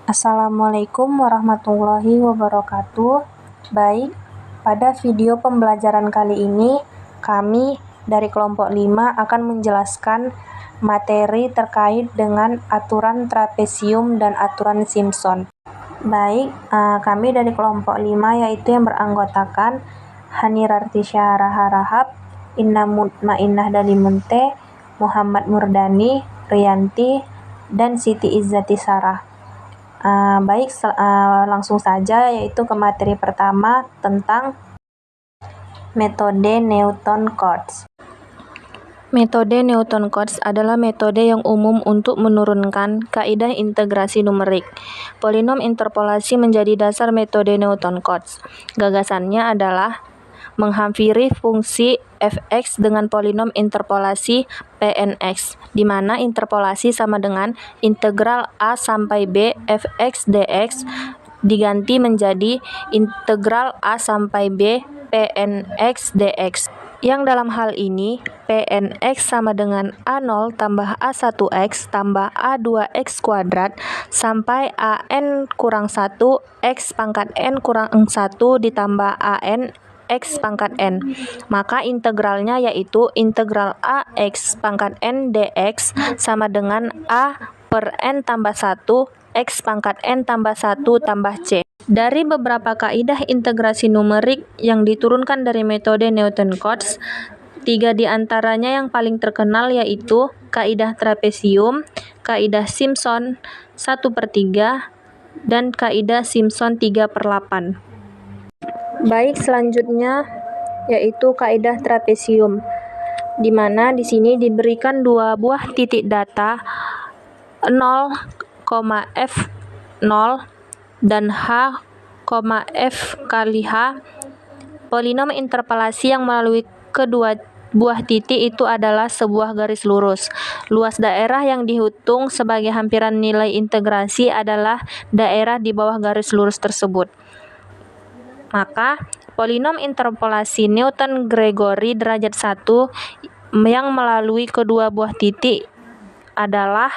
Assalamualaikum warahmatullahi wabarakatuh. Baik, pada video pembelajaran kali ini, kami dari kelompok 5 akan menjelaskan materi terkait dengan aturan trapesium dan aturan Simpson. Baik, kami dari kelompok 5 yaitu yang beranggotakan Hani Rartisya Rahab, Inna Mutmainnah Dalimunte, Muhammad Murdani, Riyanti, dan Siti Izzati Sarah. Baik, langsung saja yaitu ke materi pertama tentang metode Newton-Cotes. Metode Newton-Cotes adalah metode yang umum untuk menurunkan kaidah integrasi numerik. Polinom interpolasi menjadi dasar metode Newton-Cotes. Gagasannya adalah menghampiri fungsi fx dengan polinom interpolasi Pnx, di mana interpolasi sama dengan integral a sampai b fx dx diganti menjadi integral a sampai b Pnx dx. Yang dalam hal ini, Pnx sama dengan A0 tambah A1x tambah A2x kuadrat sampai An kurang 1 x pangkat n kurang 1 ditambah An x pangkat n. Maka integralnya yaitu integral ax pangkat n dx sama dengan a per n tambah 1 x pangkat n tambah 1 tambah c. Dari beberapa kaidah integrasi numerik yang diturunkan dari metode Newton-Cotes, 3 diantaranya yang paling terkenal yaitu kaidah trapesium, kaidah Simpson 1/3, dan kaidah Simpson 3/8. Baik, selanjutnya yaitu kaidah trapesium, di mana di sini diberikan dua buah titik data 0, f0 dan h, f kali h. Polinom interpolasi yang melalui kedua buah titik itu adalah sebuah garis lurus. Luas daerah yang dihitung sebagai hampiran nilai integrasi adalah daerah di bawah garis lurus tersebut. Maka, polinom interpolasi Newton-Gregory derajat 1 yang melalui kedua buah titik adalah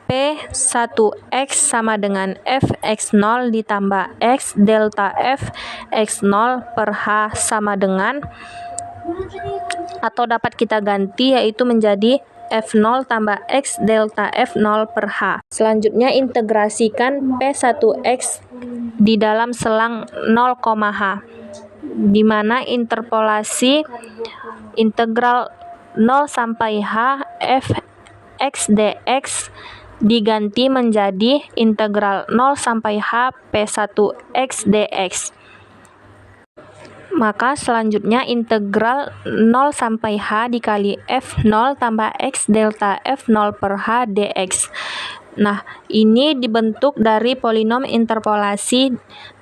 P1x sama dengan fx0 ditambah x delta f x0 per h sama dengan, atau dapat kita ganti yaitu menjadi f0 tambah x delta f0 per h. Selanjutnya integrasikan P1x di dalam selang 0, h, di mana interpolasi integral 0 sampai h f x dx diganti menjadi integral 0 sampai h P1x dx. Maka selanjutnya integral 0 sampai h dikali f0 tambah x delta f0 per h dx. Nah, ini dibentuk dari polinom interpolasi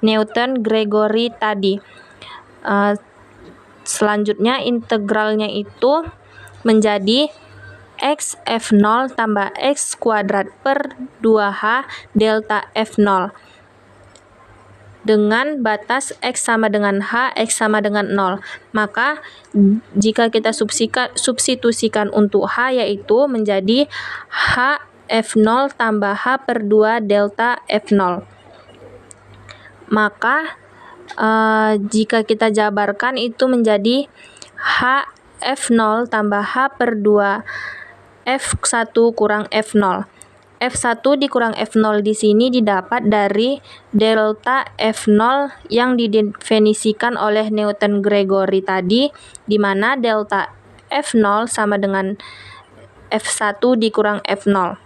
Newton-Gregory tadi. Selanjutnya integralnya itu menjadi x f0 tambah x kuadrat per 2h delta f0 dengan batas x sama dengan h, x sama dengan 0. Maka jika kita substitusikan untuk h yaitu menjadi h f0 tambah h per 2 delta f0. Maka jika kita jabarkan itu menjadi h f0 tambah h per 2 f1 kurang f0. F1 dikurang F0 di sini didapat dari delta F0 yang didefinisikan oleh Newton-Gregory tadi, di mana delta F0 sama dengan F1 dikurang F0.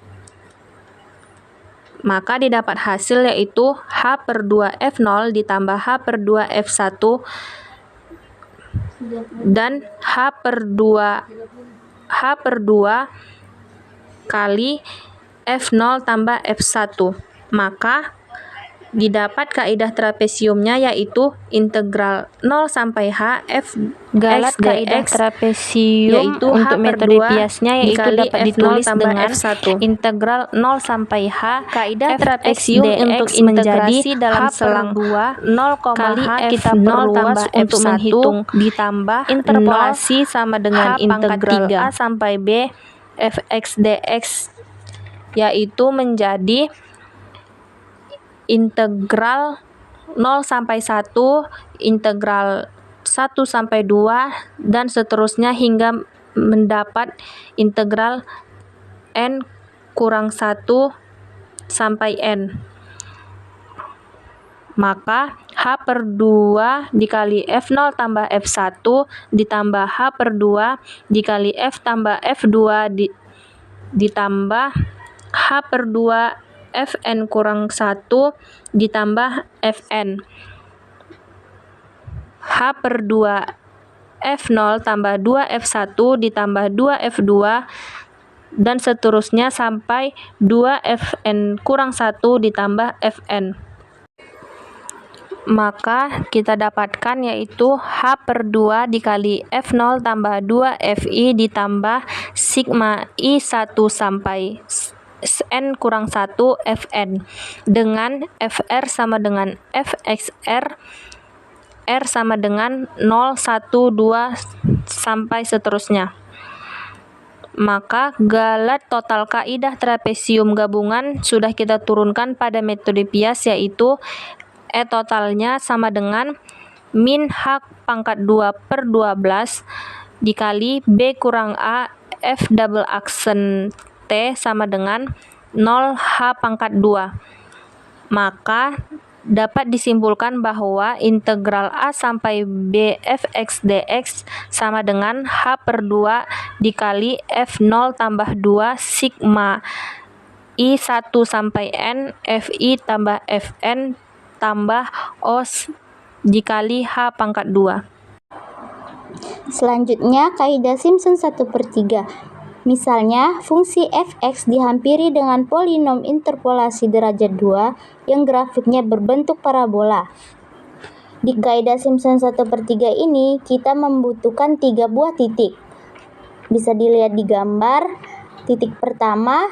Maka didapat hasil yaitu H per 2 F0 ditambah H per 2 F1 dan H per 2 kali F0 tambah F1. Maka Didapat kaidah trapesiumnya, yaitu integral 0 sampai H f Galat kaidah dx, trapesium yaitu untuk metode piasnya, yaitu dikali dapat F0 ditulis tambah dengan F1. integral 0 sampai H Kaidah f trapesium dx untuk menjadi integrasi dalam H per selang 2 0, kali H kita F0 perluas tambah untuk F1 menghitung ditambah interpolasi 0 sama dengan H pangkat integral 3. A sampai B fx dx, yaitu menjadi integral 0 sampai 1, integral 1 sampai 2, dan seterusnya hingga mendapat integral n kurang 1 sampai n. Maka H per 2 dikali F0 tambah F1 ditambah H per 2 dikali F tambah F2 ditambah H per 2 Fn kurang 1 ditambah Fn. H per 2 F0 tambah 2 F1 ditambah 2 F2 dan seterusnya sampai 2 Fn kurang 1 ditambah Fn. Maka kita dapatkan yaitu H per 2 dikali F0 tambah 2 Fi ditambah sigma I1 sampai N kurang 1 Fn dengan Fr sama dengan Fxr, R sama dengan 0, 1, 2 sampai seterusnya. Maka galat total kaidah trapesium gabungan sudah kita turunkan pada metode Pias, yaitu E totalnya sama dengan min H pangkat 2 per 12 dikali B kurang A F double aksen T sama dengan 0 H pangkat 2. Maka dapat disimpulkan bahwa integral A sampai B fx dx sama dengan H per 2 dikali F0 tambah 2 sigma I1 sampai N Fi tambah Fn tambah os dikali H pangkat 2. Selanjutnya, kaidah Simpson 1/3. Misalnya, fungsi fx dihampiri dengan polinom interpolasi derajat 2 yang grafiknya berbentuk parabola. Di kaidah Simpson 1/3 ini, kita membutuhkan 3 buah titik. Bisa dilihat di gambar. Titik pertama,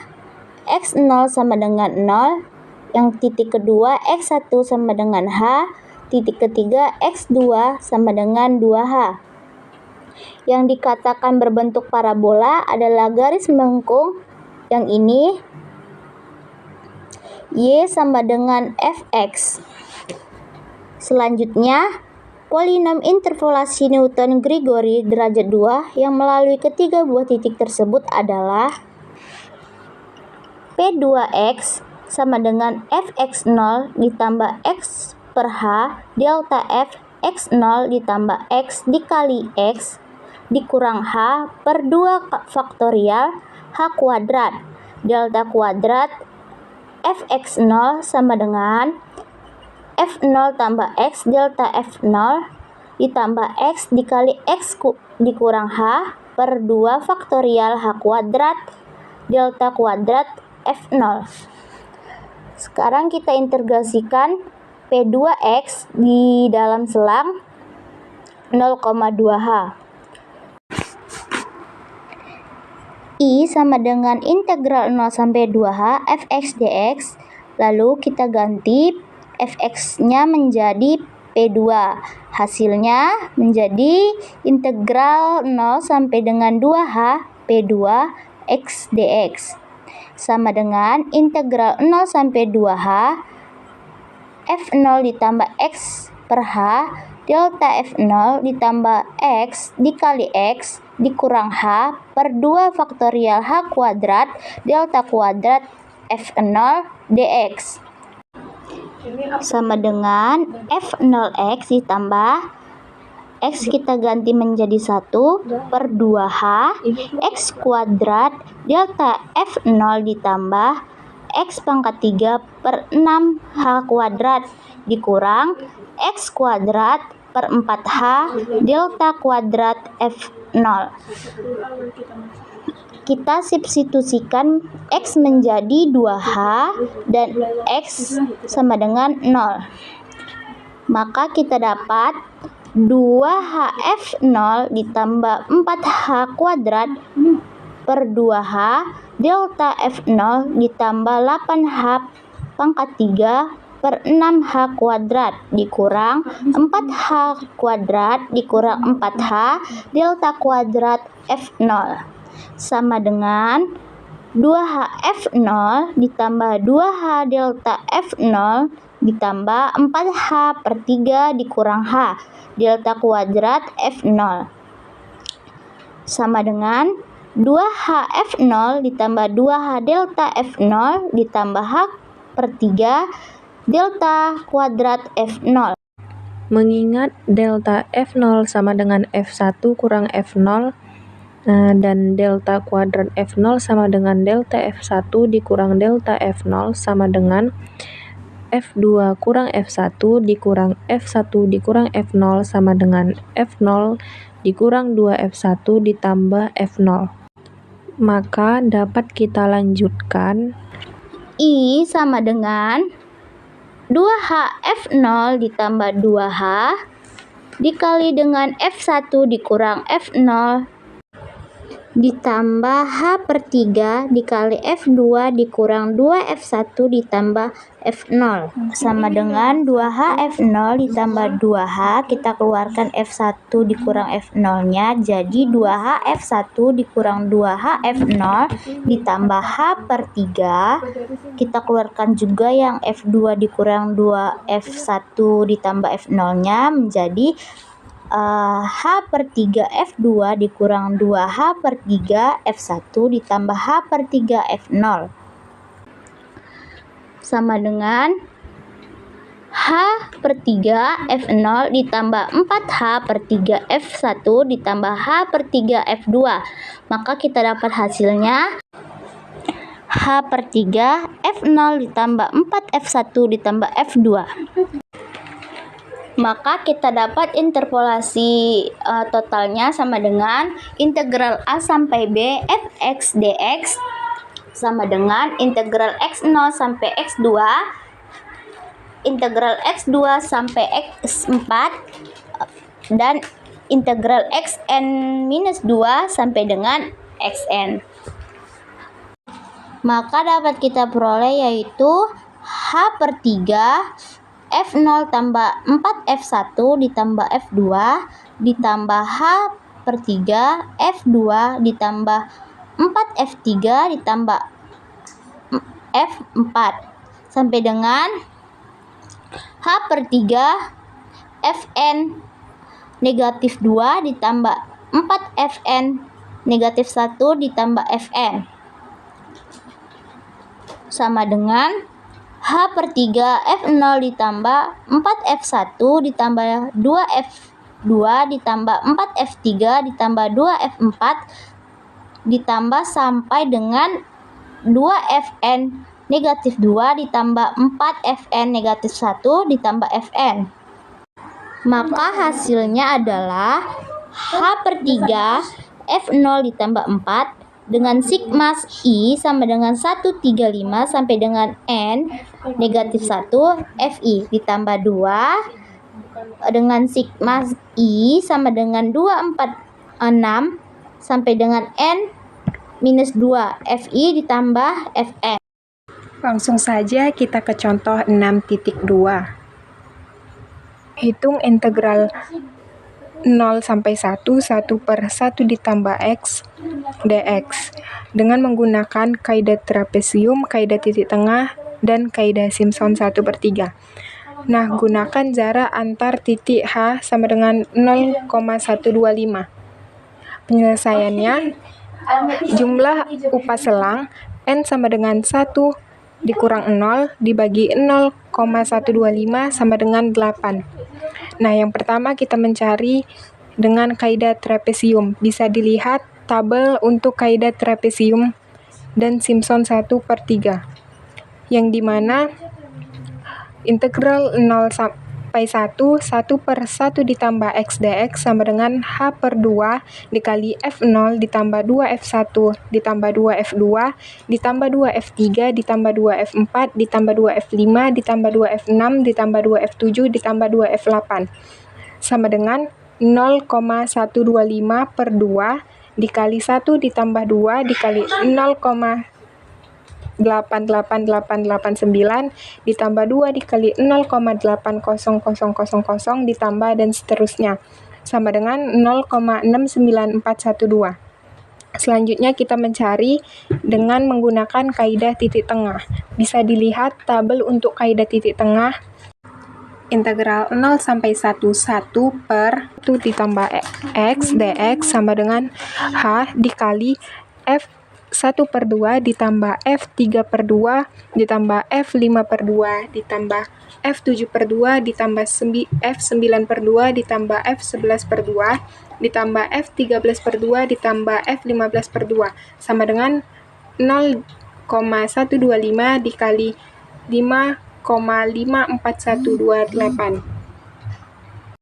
x0 sama dengan 0. Yang titik kedua, x1 sama dengan H. Titik ketiga, x2 sama dengan 2H. Yang dikatakan berbentuk parabola adalah garis melengkung yang ini, Y sama dengan fx. Selanjutnya, polinom interpolasi Newton-Grigori derajat 2 yang melalui ketiga buah titik tersebut adalah P2x sama dengan fx0 ditambah x per H delta f x0 ditambah x dikali x dikurang H per 2 faktorial H kuadrat delta kuadrat fx0 sama dengan f0 tambah x delta f0 ditambah x dikali x dikurang H per 2 faktorial H kuadrat delta kuadrat f0. Sekarang kita integrasikan P2x di dalam selang 0,2H. I sama dengan integral 0 sampai 2H fx dx. Lalu kita ganti fx-nya menjadi P2. Hasilnya menjadi integral 0 sampai dengan 2H P2 x dx. Sama dengan integral 0 sampai 2H F0 ditambah X per H delta F0 ditambah X dikali X dikurang H per 2 faktorial H kuadrat delta kuadrat F0 dx. Sama dengan F0x ditambah X kita ganti menjadi 1 per 2H X kuadrat delta F0 ditambah X pangkat 3 per 6H kuadrat dikurang X kuadrat per 4H delta kuadrat F0. kita substitusikan X menjadi 2H dan X sama dengan 0. Maka kita dapat 2HF0 ditambah 4H kuadrat per 2H delta F0 ditambah 8H pangkat 3 per 6H kuadrat dikurang 4H kuadrat dikurang 4H delta kuadrat F0 sama dengan 2HF0 ditambah 2H delta F0 ditambah 4H per 3 dikurang H delta kuadrat F0 sama dengan 2HF0 ditambah 2H delta F0 ditambah H per 3 delta kuadrat F0. Mengingat delta F0 sama dengan F1 kurang F0 dan delta kuadrat F0 sama dengan delta F1 dikurang delta F0 sama dengan F2 kurang F1 dikurang F1 dikurang F0 sama dengan F0 dikurang 2F1 ditambah F0. Maka dapat kita lanjutkan. I sama dengan 2HF0 ditambah 2H dikali dengan F1 dikurang F0 ditambah H per 3 dikali F2 dikurang 2F1 ditambah F0 sama dengan 2HF0 ditambah 2H, kita keluarkan F1 dikurang F0 nya jadi 2HF1 dikurang 2HF0 ditambah H per 3, kita keluarkan juga yang F2 dikurang 2F1 ditambah F0 nya menjadi H per 3 F2 dikurang 2H per 3 F1 ditambah H per 3 F0 sama dengan H per 3 F0 ditambah 4H per 3 F1 ditambah H per 3 F2. Maka kita dapat hasilnya H per 3 F0 ditambah 4F1 ditambah F2. Maka kita dapat interpolasi totalnya sama dengan integral A sampai B fx dx sama dengan integral x0 sampai x2 integral x2 sampai x4 dan integral xn-2 sampai dengan xn. Maka dapat kita peroleh yaitu H per 3 F0 tambah 4F1 ditambah F2 ditambah H per 3 F2 ditambah 4F3 ditambah F4 sampai dengan H per 3 Fn negatif 2 ditambah 4Fn negatif 1 ditambah Fn sama dengan H per 3 F0 ditambah 4F1 ditambah 2F2 ditambah 4F3 ditambah 2F4 ditambah sampai dengan 2Fn negatif 2 ditambah 4Fn negatif 1 ditambah Fn. Maka hasilnya adalah H per 3 F0 ditambah 4 dengan sigma I sama dengan 135 sampai dengan N negatif 1 Fi ditambah 2 dengan sigma I sama dengan 246 sampai dengan N minus 2 Fi ditambah Fn. Langsung saja kita ke contoh 6.2. Hitung integral 0 sampai 1 per 1 ditambah X dx dengan menggunakan kaidah trapesium, kaidah titik tengah, dan kaidah Simpson 1/3. Nah, gunakan jarak antar titik H sama dengan 0,125. Penyelesaiannya, jumlah upah selang N sama dengan 1 dikurang 0 dibagi 0,125 sama dengan 8. Nah, yang pertama kita mencari dengan kaidah trapesium. Bisa dilihat tabel untuk kaidah trapesium dan Simpson 1/3. Yang dimana integral 0 sampai 1 per 1 ditambah X dx sama dengan H per 2 dikali F0 ditambah 2F1 ditambah 2F2 ditambah 2F3 ditambah 2F4 ditambah 2F5 ditambah 2F6 ditambah 2F7 ditambah 2F8 sama dengan 0,125 per 2 dikali 1 ditambah 2 dikali 0,88889 ditambah 2 dikali 0,80000 ditambah dan seterusnya sama dengan 0,69412. Selanjutnya kita mencari dengan menggunakan kaidah titik tengah. Bisa dilihat tabel untuk kaidah titik tengah. Integral 0 sampai 1 per 1 ditambah X dx sama dengan H dikali F1 per 2 ditambah F3 per 2 ditambah F5 per 2 ditambah F7 per 2 ditambah F9 per 2 ditambah F11 per 2 ditambah F13 per 2 ditambah F15 per 2 sama dengan 0,125 dikali 5,54128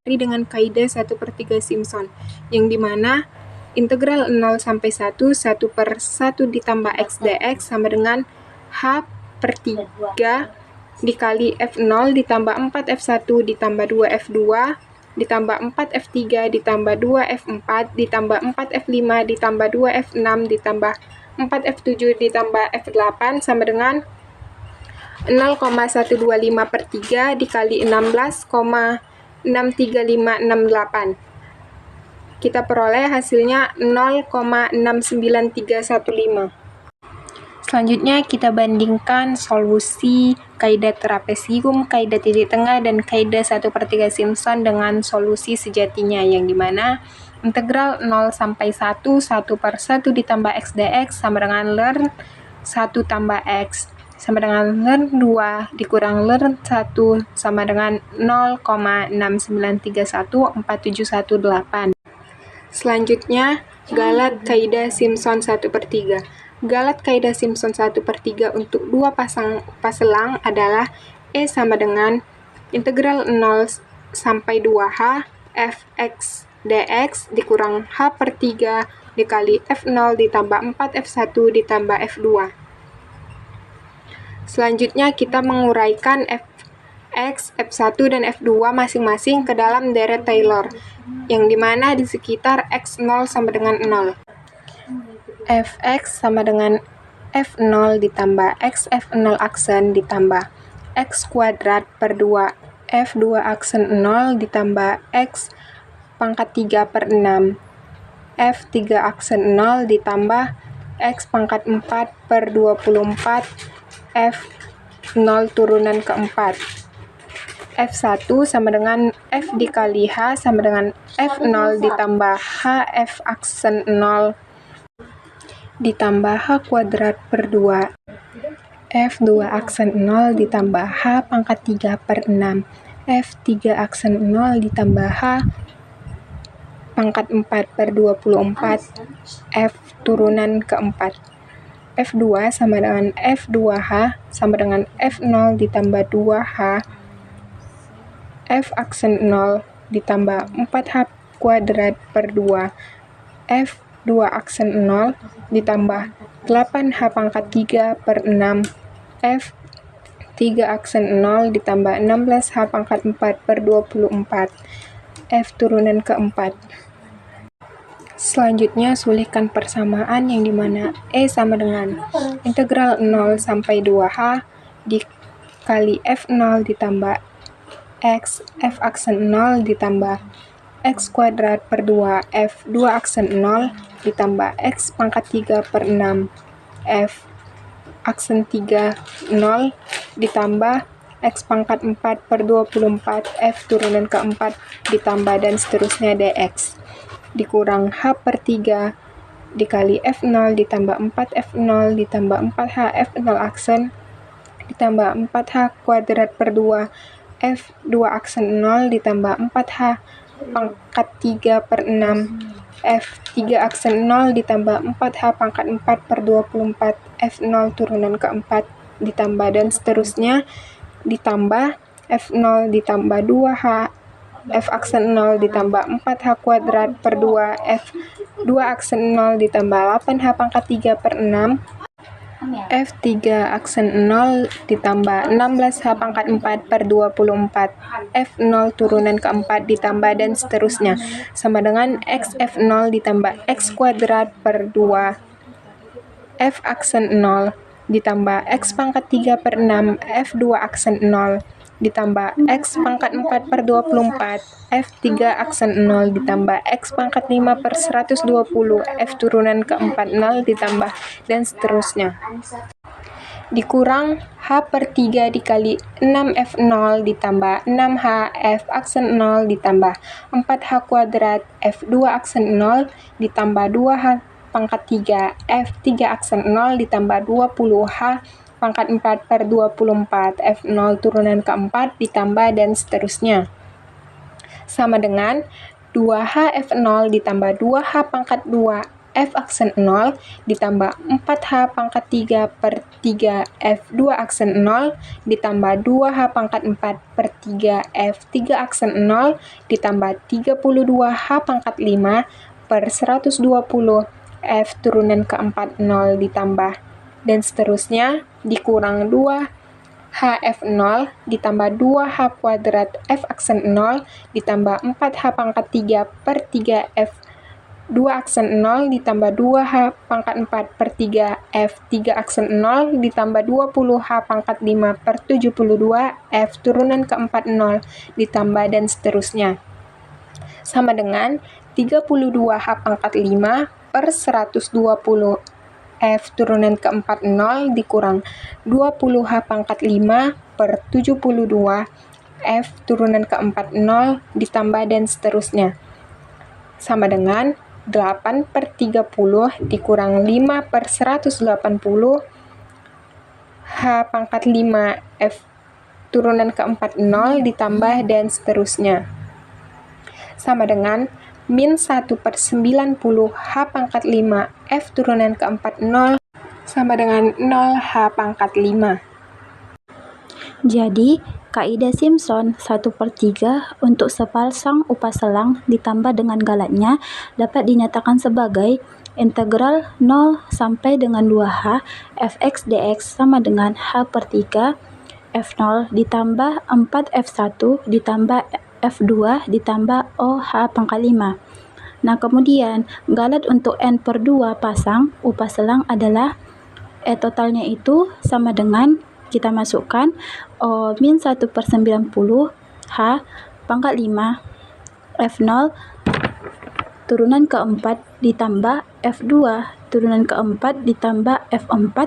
dengan kaidah 1/3 Simpson yang dimana integral 0 sampai 1 per 1 ditambah X dx sama dengan H per 3 dikali F0 ditambah 4F1 ditambah 2F2 ditambah 4F3 ditambah 2F4 ditambah 4F5 ditambah 2F6 ditambah 4F7 ditambah F8 sama dengan 0,125 per 3 dikali 16,63568. Kita peroleh hasilnya 0,69315. Selanjutnya kita bandingkan solusi kaidah trapesium, kaidah titik tengah, dan kaidah 1/3 Simpson dengan solusi sejatinya yang dimana integral 0 sampai 1 per 1 ditambah X dx sama dengan ln 1 tambah X sama dengan ln 2 dikurang ln 1 sama dengan 0,693147118. Selanjutnya, galat kaidah Simpson 1/3. Galat kaidah Simpson 1/3 untuk dua paselang adalah E sama dengan integral 0 sampai 2H Fx dx dikurang H per 3 dikali F0 ditambah 4F1 ditambah F2. Selanjutnya kita menguraikan Fx, F1, dan F2 masing-masing ke dalam deret Taylor, yang dimana di sekitar X0 sama dengan 0. Fx sama dengan F0 ditambah X F0 aksen ditambah X kuadrat per 2 F2 aksen 0 ditambah X pangkat 3 per 6 F3 aksen 0 ditambah X pangkat 4 per 24 F0 turunan keempat. F1 sama dengan F dikali H sama dengan F0 ditambah H F aksen 0 ditambah H kuadrat per 2 F2 aksen 0 ditambah H pangkat 3 per 6 F3 aksen 0 ditambah H pangkat 4 per 24 F turunan keempat. F2 sama dengan F2H sama dengan F0 ditambah 2H F aksen 0 ditambah 4H kuadrat per 2 F2 aksen 0 ditambah 8H pangkat 3 per 6 F3 aksen 0 ditambah 16H pangkat 4 per 24 F turunan keempat. Selanjutnya sulihkan persamaan yang dimana E sama dengan integral 0 sampai 2H dikali F0 ditambah X F aksen 0 ditambah X kuadrat per 2 F2 aksen 0 ditambah X pangkat 3 per 6 F aksen 3 0 ditambah X pangkat 4 per 24 F turunan keempat ditambah dan seterusnya dx dikurang H per 3 dikali F0 ditambah 4F0 ditambah 4H F0 aksen ditambah 4H kuadrat per 2 F2 aksen 0 ditambah 4H pangkat 3 per 6 F3 aksen 0 ditambah 4H pangkat 4 per 24 F0 turunan keempat ditambah dan seterusnya ditambah F0 ditambah 2H F aksen 0 ditambah 4H kuadrat per 2 F2 aksen 0 ditambah 8H pangkat 3 per 6 F3 aksen 0 ditambah 16H pangkat 4 per 24 F0 turunan keempat ditambah dan seterusnya sama dengan X F0 ditambah X kuadrat per 2 F aksen 0 ditambah X pangkat 3 per 6 F2 aksen 0 ditambah X pangkat 4 per 24 F3 aksen 0 ditambah X pangkat 5 per 120 F turunan keempat 0 ditambah dan seterusnya dikurang H per 3 dikali 6F0 ditambah 6H F aksen 0 ditambah 4H kuadrat F2 aksen 0 ditambah 2H pangkat 3 F3 aksen 0 ditambah 20H pangkat 4 per 24 F0 turunan keempat ditambah dan seterusnya sama dengan 2H F0 ditambah 2H pangkat 2 F aksen 0 ditambah 4H pangkat 3 per 3 F2 aksen 0 ditambah 2H pangkat 4 per 3 F3 aksen 0 ditambah 32H pangkat 5 per 120 F turunan keempat 0 ditambah dan seterusnya dikurang 2H F0 ditambah 2H kuadrat F aksen 0 ditambah 4H pangkat 3 per 3 F2 aksen 0 ditambah 2H pangkat 4 per 3 F3 aksen 0 ditambah 20H pangkat 5 per 72 F turunan keempat 0 ditambah dan seterusnya sama dengan 32H pangkat 5 per 120 F turunan keempat 0 dikurang 20H pangkat 5 per 72 F turunan keempat 0 ditambah dan seterusnya sama dengan 8 per 30 dikurang 5 per 180 H pangkat 5 F turunan keempat 0 ditambah dan seterusnya sama dengan min 1 per 90 H pangkat 5 F turunan keempat 0 sama dengan 0 H pangkat 5. Jadi, kaidah Simpson 1/3 untuk sepasang upaselang ditambah dengan galatnya dapat dinyatakan sebagai integral 0 sampai dengan 2H fx dx sama dengan H per 3 F0 ditambah 4F1 ditambah F2 ditambah OH pangkat 5. Nah, kemudian galat untuk N per 2 pasang upaselang adalah totalnya itu sama dengan kita masukkan O min 1 per 90 H pangkat 5 F0 turunan keempat ditambah F2 turunan keempat ditambah F4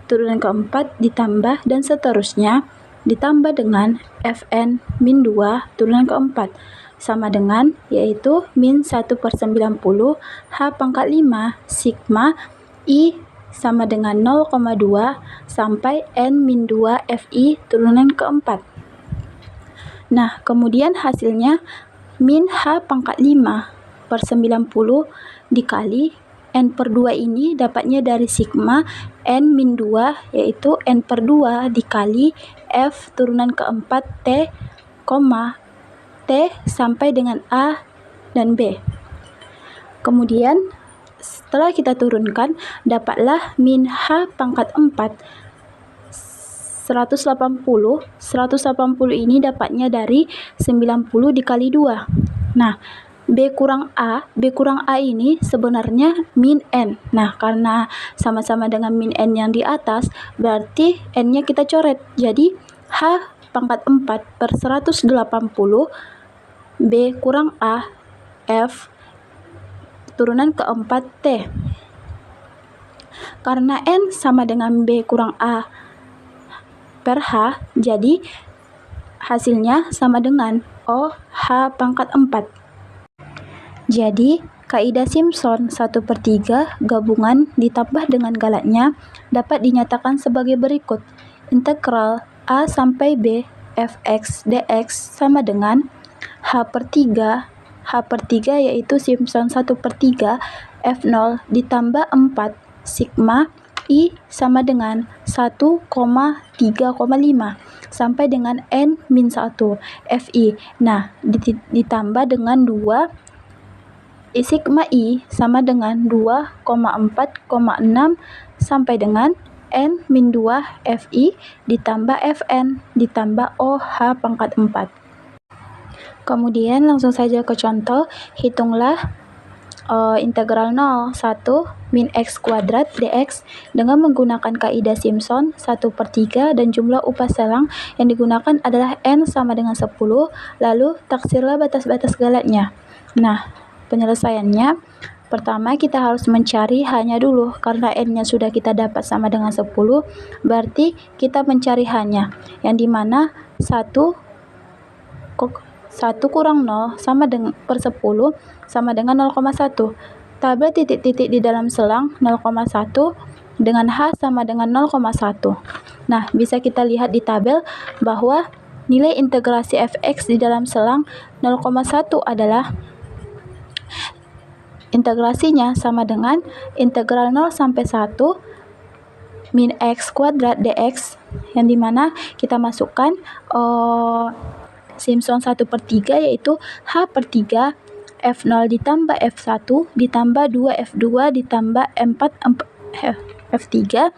turunan keempat ditambah dan seterusnya ditambah dengan Fn min 2 turunan keempat sama dengan yaitu min 1 per 90 H pangkat 5 sigma I sama dengan 0,2 sampai N min 2 Fi turunan keempat. Nah, kemudian hasilnya min H pangkat 5 per 90 dikali N per 2 ini dapatnya dari sigma N min 2 yaitu N per 2 dikali F turunan keempat T, T sampai dengan A dan B. Kemudian setelah kita turunkan dapatlah min H pangkat 4 180 ini dapatnya dari 90 dikali 2. Nah, B kurang A ini sebenarnya min N. Nah, karena sama-sama dengan min N yang di atas, berarti N-nya kita coret. Jadi, H pangkat 4 per 180 B kurang A F turunan keempat T. Karena N sama dengan B kurang A per H, jadi hasilnya sama dengan O H pangkat 4. Jadi, kaidah Simpson 1/3 gabungan ditambah dengan galatnya dapat dinyatakan sebagai berikut. Integral A sampai B fx dx sama dengan H per 3 yaitu Simpson 1/3 F0 ditambah 4 sigma I sama dengan 1,3,5 sampai dengan N-1 Fi. Nah, ditambah dengan 2 sigma I sama dengan 2,4,6 sampai dengan N-2 Fi ditambah Fn ditambah OH pangkat 4. Kemudian langsung saja ke contoh, hitunglah integral 0, 1 min x kuadrat dx dengan menggunakan kaidah Simpson 1/3 dan jumlah upah selang yang digunakan adalah n sama dengan 10, lalu taksirlah batas-batas galatnya. Nah, penyelesaiannya, pertama kita harus mencari h-nya dulu, karena n-nya sudah kita dapat sama dengan 10, berarti kita mencari h-nya, yang dimana 1 kurang 0 sama dengan per 10 sama dengan 0,1. Tabel titik-titik di dalam selang 0,1 dengan H sama dengan 0,1. Nah, bisa kita lihat di tabel bahwa nilai integrasi fx di dalam selang 0,1 adalah integrasinya sama dengan integral 0 sampai 1 min x kuadrat dx, yang dimana kita masukkan Simpson 1/3 yaitu H/3 F0 ditambah F1 ditambah 2F2 ditambah 4F3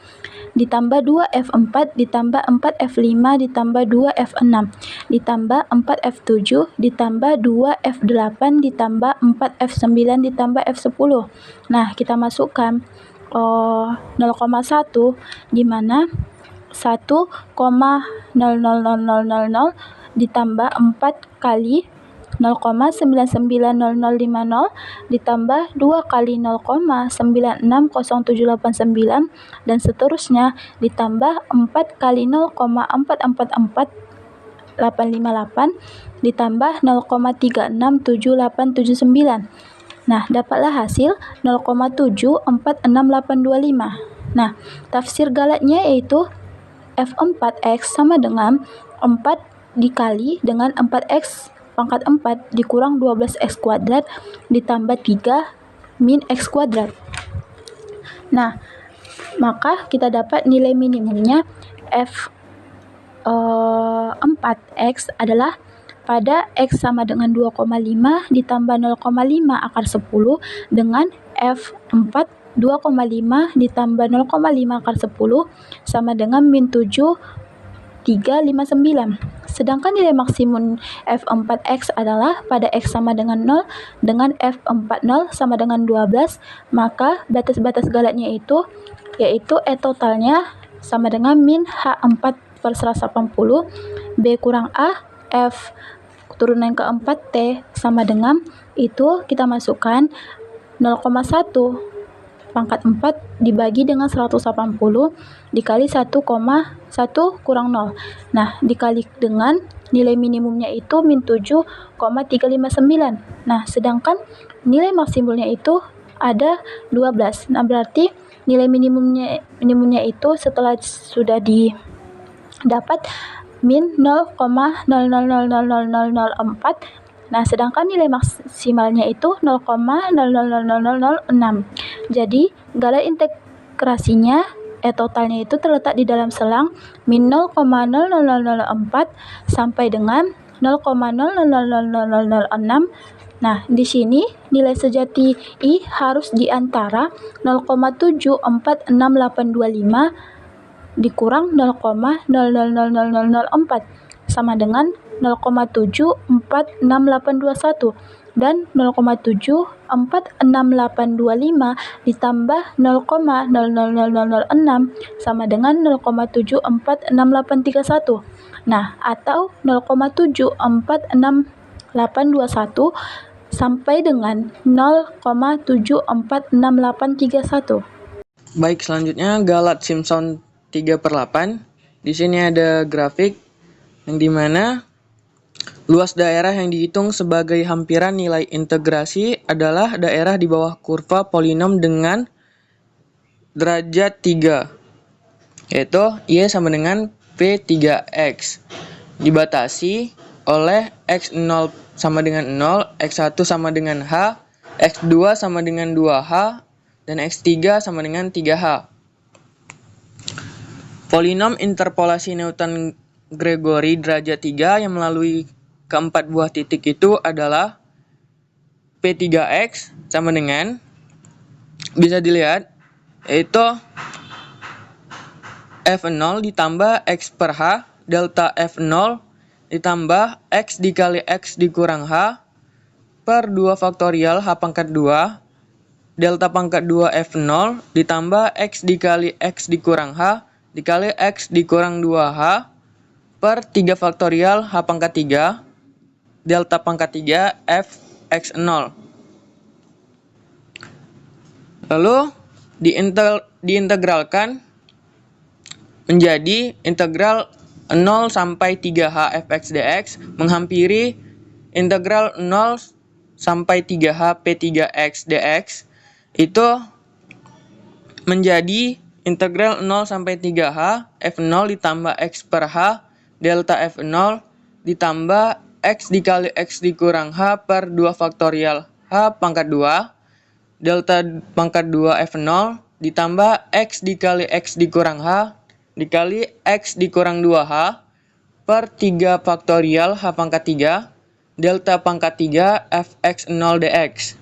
ditambah 2F4 ditambah 4F5 ditambah 2F6 ditambah 4F7 ditambah 2F8 ditambah 4F9 ditambah F10. Nah, kita masukkan 0,1 di mana 1,000000 ditambah 4 kali 0,990050 ditambah 2 kali 0,960789 dan seterusnya ditambah 4 kali 0,444858 ditambah 0,367879. Nah, dapatlah hasil 0,746825. Nah, tafsir galatnya yaitu F4x sama dengan 4 dikali dengan 4x pangkat 4 dikurang 12x kuadrat ditambah 3 min x kuadrat. Nah, maka kita dapat nilai minimumnya F4x adalah pada x sama dengan 2,5 ditambah 0,5 akar 10 dengan F4 2,5 ditambah 0,5 akar 10 sama dengan min 7,359. Sedangkan nilai maksimum F4x adalah pada x sama dengan 0 dengan F40 sama dengan 12, maka batas-batas galatnya itu yaitu E totalnya sama dengan min H4/180, B kurang A, F turunan ke-4 T sama dengan itu kita masukkan 0,1 pangkat 4 dibagi dengan 180 dikali 1,1 kurang 0. Nah, dikali dengan nilai minimumnya itu min 7,359. Nah, sedangkan nilai maksimumnya itu ada 12. Nah, berarti nilai minimumnya itu setelah sudah didapat min 0,000004. Nah, sedangkan nilai maksimalnya itu 0,000006. Jadi, galat integrasinya totalnya itu terletak di dalam selang min 0,0004 sampai dengan 0,000006. Nah, di sini nilai sejati I harus di antara 0,746825 dikurang 0,000004 sama dengan 0,746821 dan 0,746825 ditambah 0,000006 sama dengan 0,746831. Nah, atau 0,746821 sampai dengan 0,746831. Baik, selanjutnya galat Simpson 3/8. Di sini ada grafik yang dimana luas daerah yang dihitung sebagai hampiran nilai integrasi adalah daerah di bawah kurva polinom dengan derajat 3, yaitu Y sama dengan P3X, dibatasi oleh X0 sama dengan 0, X1 sama dengan H, X2 sama dengan 2H, dan X3 sama dengan 3H. Polinom interpolasi Newton-Gregory derajat 3 yang melalui keempat buah titik itu adalah P3X sama dengan, bisa dilihat, yaitu F0 ditambah X per H, delta F0 ditambah X dikali X dikurang H per 2 faktorial H pangkat 2, delta pangkat 2 F0 ditambah X dikali X dikurang H dikali X dikurang 2H per 3 faktorial H pangkat 3, delta pangkat 3 F X0. Lalu diintegralkan menjadi integral 0 sampai 3H fx dx menghampiri integral 0 sampai 3H P3X dx itu menjadi integral 0 sampai 3H F0 ditambah X per H delta F0 ditambah X dikali X dikurang H per 2 faktorial H pangkat 2 delta pangkat 2 F0 ditambah X dikali X dikurang H dikali X dikurang 2H per 3 faktorial H pangkat 3 delta pangkat 3 Fx0 dx.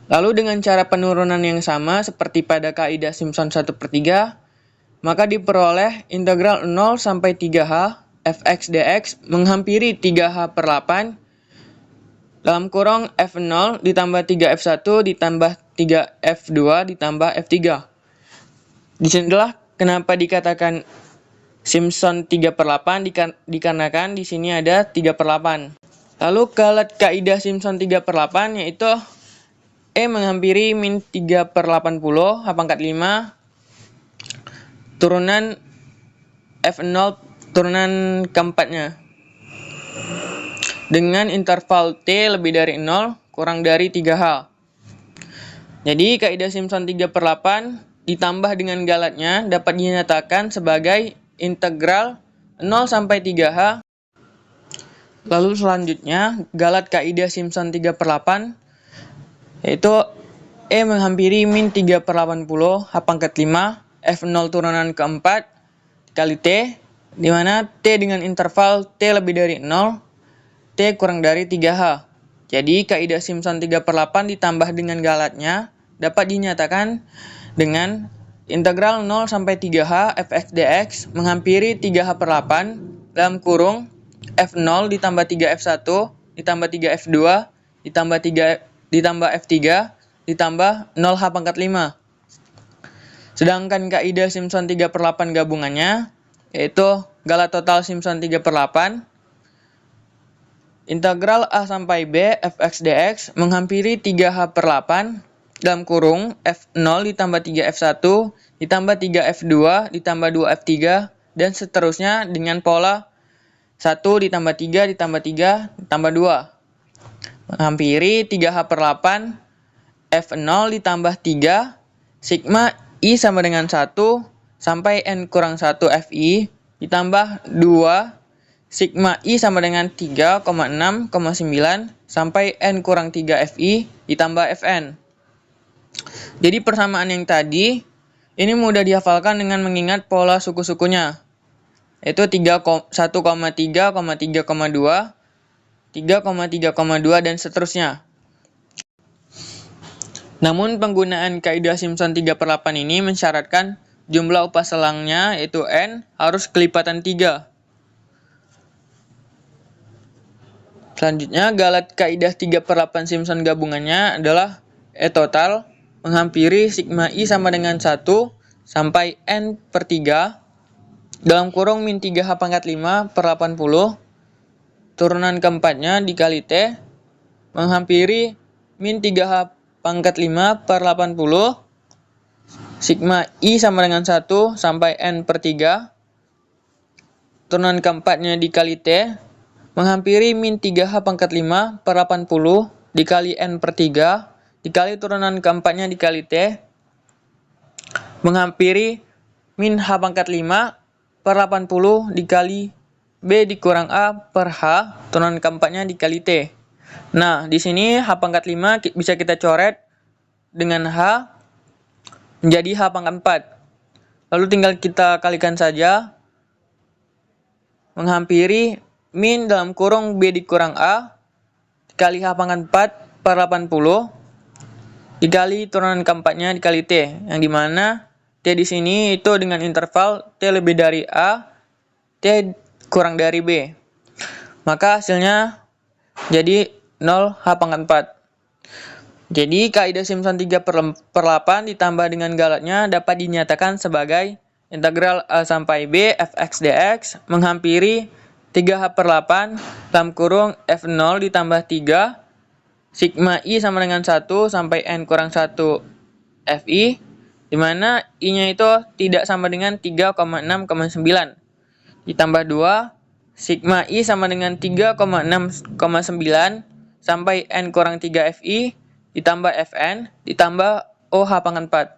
Lalu dengan cara penurunan yang sama seperti pada kaidah Simpson 1/3, maka diperoleh integral 0 sampai 3H fx dx menghampiri 3H per 8 dalam kurung F0 ditambah 3F1 ditambah 3F2 ditambah F3. Disinilah kenapa dikatakan Simpson 3/8 dikarenakan di sini ada 3/8. Lalu galat kaidah Simpson 3/8 yaitu E menghampiri min 3/80 H pangkat 5 turunan F0 turunan keempatnya dengan interval T lebih dari 0 kurang dari 3H. Jadi kaidah Simpson 3/8 ditambah dengan galatnya dapat dinyatakan sebagai integral 0 sampai 3H. Lalu selanjutnya galat kaidah Simpson 3/8 yaitu E menghampiri min 3/80 H pangkat 5 F0 turunan keempat kali T, di mana T dengan interval T lebih dari 0, T kurang dari 3H. Jadi kaidah Simpson 3/8 ditambah dengan galatnya dapat dinyatakan dengan integral 0 sampai 3H fx dx menghampiri 3H per 8 dalam kurung F0 ditambah 3F1 ditambah 3F2 ditambah F3 ditambah 0H pangkat 5. Sedangkan kaidah Simpson 3/8 gabungannya yaitu galat total Simpson 3/8 integral A sampai B fx dx menghampiri 3H per 8 dalam kurung F0 ditambah 3F1 ditambah 3F2 ditambah 2F3 dan seterusnya dengan pola 1 ditambah 3 ditambah 3 ditambah 2 menghampiri 3H per 8 F0 ditambah 3 sigma I sama dengan 1 sampai N kurang 1 Fi ditambah 2 sigma I sama dengan 3,6,9 sampai N kurang 3 Fi ditambah Fn. Jadi persamaan yang tadi ini mudah dihafalkan dengan mengingat pola suku-sukunya, yaitu 1,3,2, 3,3,2 dan seterusnya. Namun penggunaan kaidah Simpson 3/8 ini mensyaratkan jumlah upah selangnya yaitu N harus kelipatan 3. Selanjutnya galat kaidah 3/8 Simpson gabungannya adalah E total menghampiri sigma I sama dengan 1 sampai N per 3 dalam kurung min 3H pangkat 5 per 80 turunan keempatnya dikali T menghampiri min 3H pangkat 5 per 80 sigma I sama dengan 1 sampai N per 3 turunan keempatnya dikali T menghampiri min 3H pangkat 5 per 80 dikali N per 3 dikali turunan keempatnya dikali T menghampiri min H pangkat 5 per 80 dikali B dikurang A per H turunan keempatnya dikali T. Nah, di sini H pangkat 5 bisa kita coret dengan H menjadi H pangkat 4. Lalu tinggal kita kalikan saja. Menghampiri min dalam kurung B dikurang A dikali H pangkat 4 per 80 dikali turunan keempatnya dikali T, yang dimana T di sini itu dengan interval T lebih dari A, T kurang dari B. Maka hasilnya jadi 0 H pangkat 4. Jadi kaidah Simpson 3/8 ditambah dengan galatnya dapat dinyatakan sebagai integral A sampai B fx dx menghampiri 3H/8 dalam kurung F0 ditambah 3 sigma I sama dengan 1 sampai N kurang 1 Fi, di mana I-nya itu tidak sama dengan 3,6,9 ditambah 2 sigma I sama dengan 3,6,9 sampai N kurang 3 Fi ditambah Fn ditambah OH pangkat 4.